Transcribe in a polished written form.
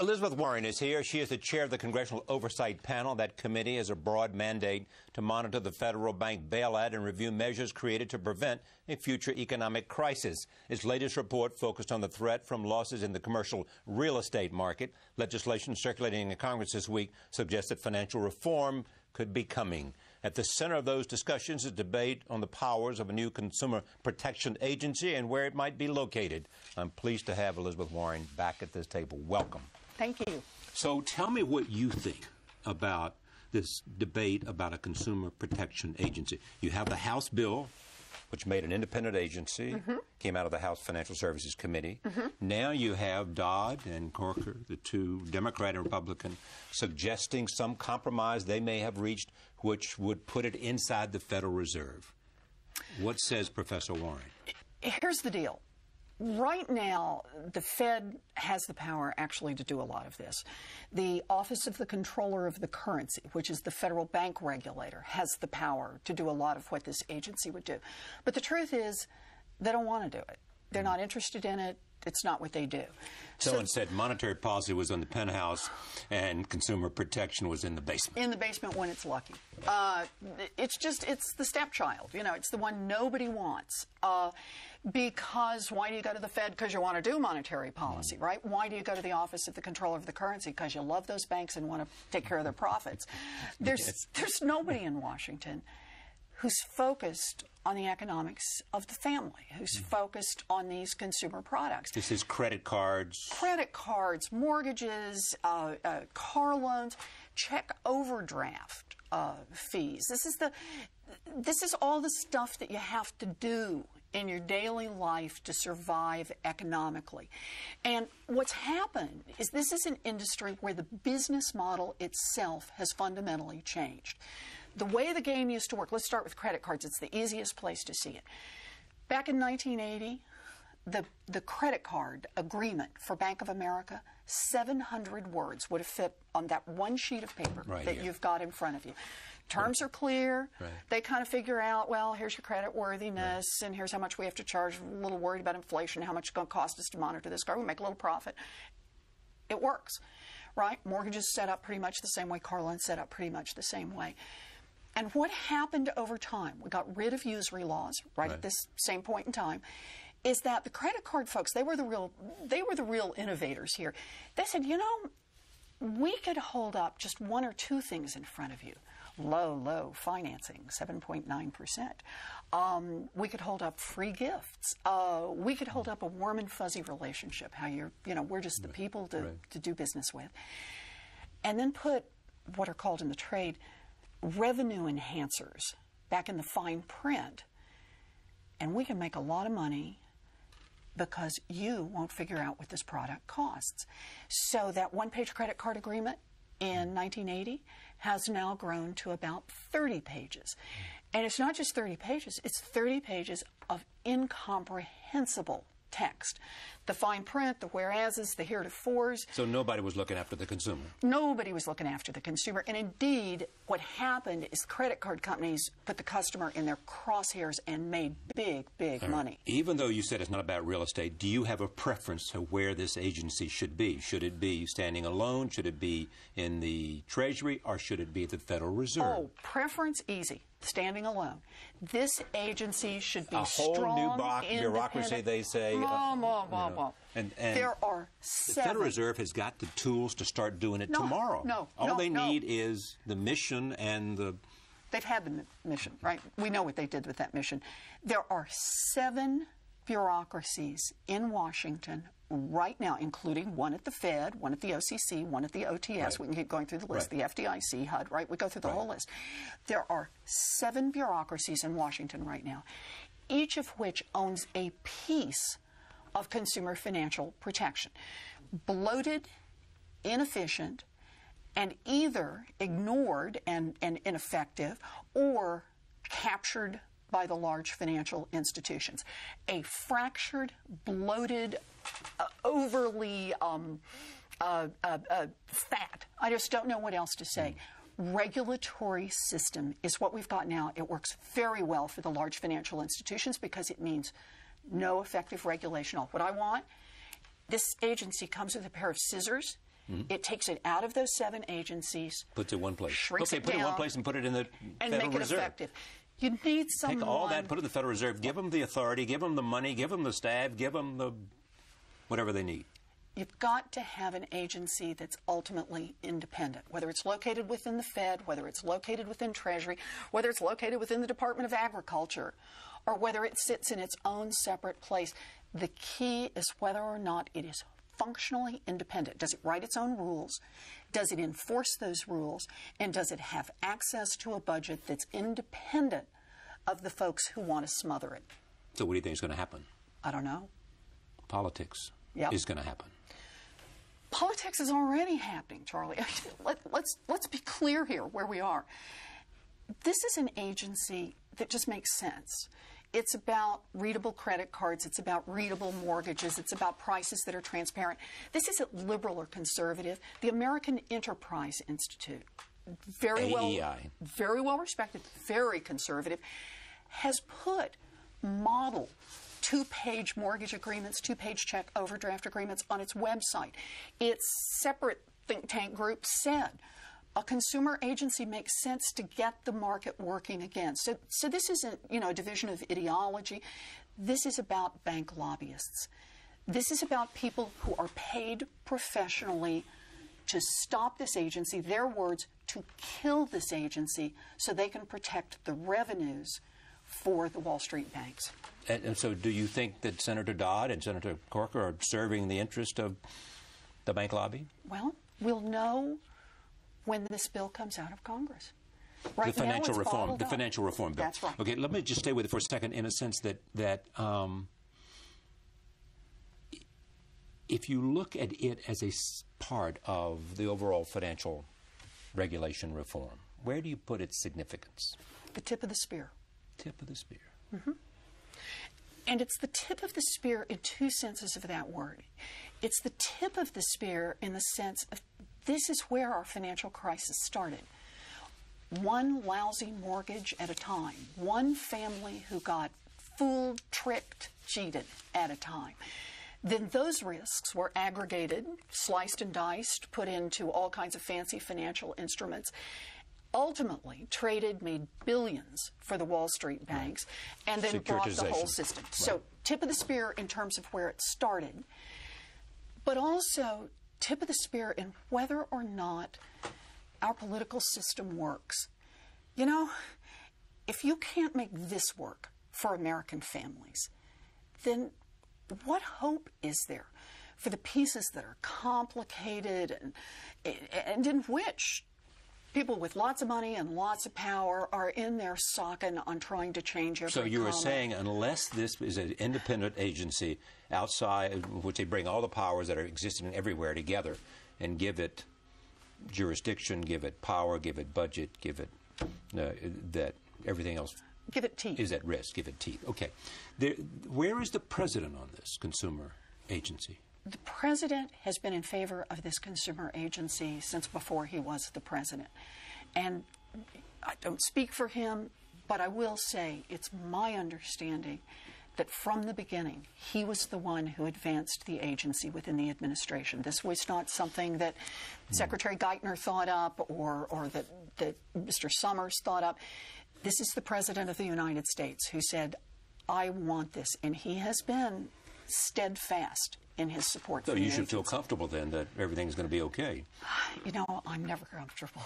Elizabeth Warren is here. She is the chair of the Congressional Oversight Panel. That committee has a broad mandate to monitor the federal bank bailout and review measures created to prevent a future economic crisis. Its latest report focused on the threat from losses in the commercial real estate market. Legislation circulating in Congress this week suggests that financial reform could be coming. At the center of those discussions is debate on the powers of a new consumer protection agency and where it might be located. I'm pleased to have Elizabeth Warren back at this table. Welcome. Thank you. So tell me what you think about this debate about a consumer protection agency. You have the House bill, which made an independent agency, came out of the House Financial Services Committee. Now you have Dodd and Corker, the two Democrat and Republican, suggesting some compromise they may have reached, which would put it inside the Federal Reserve. What says Professor Warren? Here's the deal. Right now, the Fed has the power actually to do a lot of this. The Office of the Comptroller of the Currency, which is the federal bank regulator, has the power to do a lot of what this agency would do. But the truth is, they don't want to do it. They're not interested in it. It's not what they do. Someone said monetary policy was in the penthouse and consumer protection was in the basement. In the basement when it's lucky. It's the stepchild. You know, it's the one nobody wants. Because why do you go to the Fed? Because you want to do monetary policy, right? Why do you go to the Office of the Comptroller of the Currency? Because you love those banks and want to take care of their profits. There's nobody in Washington who's focused on the economics of the family, who's focused on these consumer products. This is credit cards. Credit cards, mortgages, car loans, check overdraft fees. This is all the stuff that you have to do in your daily life to survive economically. And what's happened is this is an industry where the business model itself has fundamentally changed. The way the game used to work, let's start with credit cards. It's the easiest place to see it. Back in 1980, the credit card agreement for Bank of America, 700 words would have fit on that one sheet of paper you've got in front of you. Terms are clear. They kind of figure out, well, here's your credit worthiness, and here's how much we have to charge. We're a little worried about inflation, how much it's going to cost us to monitor this card. We make a little profit. It works, right? Mortgages set up pretty much the same way. Car loans set up pretty much the same way. And what happened over time, we got rid of usury laws at this same point in time, is that the credit card folks, they were the real innovators here. They said, you know, we could hold up just one or two things in front of you. Low financing, 7.9%. We could hold up free gifts. We could hold up a warm and fuzzy relationship, how we're just the people to do business with. And then put what are called in the trade revenue enhancers back in the fine print. And we can make a lot of money because you won't figure out what this product costs. So that one-page credit card agreement in 1980 has now grown to about 30 pages. And it's not just 30 pages, it's 30 pages of incomprehensible text. The fine print, the whereases, the heretofores. So nobody was looking after the consumer. Nobody was looking after the consumer. And indeed, what happened is credit card companies put the customer in their crosshairs and made big money. Even though you said it's not about real estate, do you have a preference to where this agency should be? Should it be standing alone? Should it be in the Treasury? Or should it be at the Federal Reserve? Oh, preference easy. Standing alone. This agency should be a whole strong, new bureaucracy, they say. And there are the Federal Reserve has got the tools to start doing it tomorrow. All they need is the mission and the... They've had the mission, right? We know what they did with that mission. There are 7 bureaucracies in Washington right now, including one at the Fed, one at the OCC, one at the OTS. We can keep going through the list. The FDIC, HUD, right? We go through the whole list. There are 7 bureaucracies in Washington right now, each of which owns a piece of consumer financial protection. Bloated, inefficient, and either ignored and ineffective or captured by the large financial institutions. A fractured, bloated, overly fat, I just don't know what else to say, regulatory system is what we've got now. It works very well for the large financial institutions because it means no effective regulation. What I want, this agency comes with a pair of scissors It takes it out of those 7 agencies. Puts it in one place. Shrinks okay, it put down, it in one place and put it in the and Federal make it Reserve. effective. You need someone. Take all that, put it in the Federal Reserve, give them the authority, give them the money, give them the staff, give them the whatever they need. You've got to have an agency that's ultimately independent, whether it's located within the Fed, whether it's located within Treasury, whether it's located within the Department of Agriculture, or whether it sits in its own separate place. The key is whether or not it is functionally independent. Does it write its own rules? Does it enforce those rules? And does it have access to a budget that's independent of the folks who want to smother it? So what do you think is going to happen? I don't know. Politics is going to happen. Politics is already happening, Charlie. Let's be clear here where we are. This is an agency that just makes sense. It's about readable credit cards. It's about readable mortgages. It's about prices that are transparent. This isn't liberal or conservative. The American Enterprise Institute, very well respected, very conservative, has put model 2-page mortgage agreements, 2-page check overdraft agreements on its website. Its separate think tank group said a consumer agency makes sense to get the market working again. So this isn't, a division of ideology. This is about bank lobbyists. This is about people who are paid professionally to stop this agency, their words, to kill this agency so they can protect the revenues for the Wall Street banks. And so do you think that Senator Dodd and Senator Corker are serving the interest of the bank lobby? Well, we'll know when this bill comes out of Congress. The financial reform bill. That's right. Okay, let me just stay with it for a second in a sense that if you look at it as a part of the overall financial regulation reform, where do you put its significance? The tip of the spear. Tip of the spear. Mm-hmm. And it's the tip of the spear in 2 senses of that word. It's the tip of the spear in the sense of this is where our financial crisis started. One lousy mortgage at a time. One family who got fooled, tricked, cheated at a time. Then those risks were aggregated, sliced and diced, put into all kinds of fancy financial instruments. Ultimately, traded, made billions for the Wall Street banks, and then brought the whole system. Right. So tip of the spear in terms of where it started, but also tip of the spear in whether or not our political system works. If you can't make this work for American families, then what hope is there for the pieces that are complicated and in which people with lots of money and lots of power are in their socket on trying to change every So you were saying unless this is an independent agency outside, which they bring all the powers that are existing everywhere together and give it jurisdiction, give it power, give it budget, give it that everything else give it teeth. Is at risk, give it teeth. Okay. Where is the president on this consumer agency? The president has been in favor of this consumer agency since before he was the president. And I don't speak for him, but I will say it's my understanding that from the beginning, he was the one who advanced the agency within the administration. This was not something that Secretary Geithner thought up or that Mr. Summers thought up. This is the President of the United States who said, I want this. And he has been steadfast in his support. So you should feel comfortable then that everything's going to be okay. I'm never comfortable.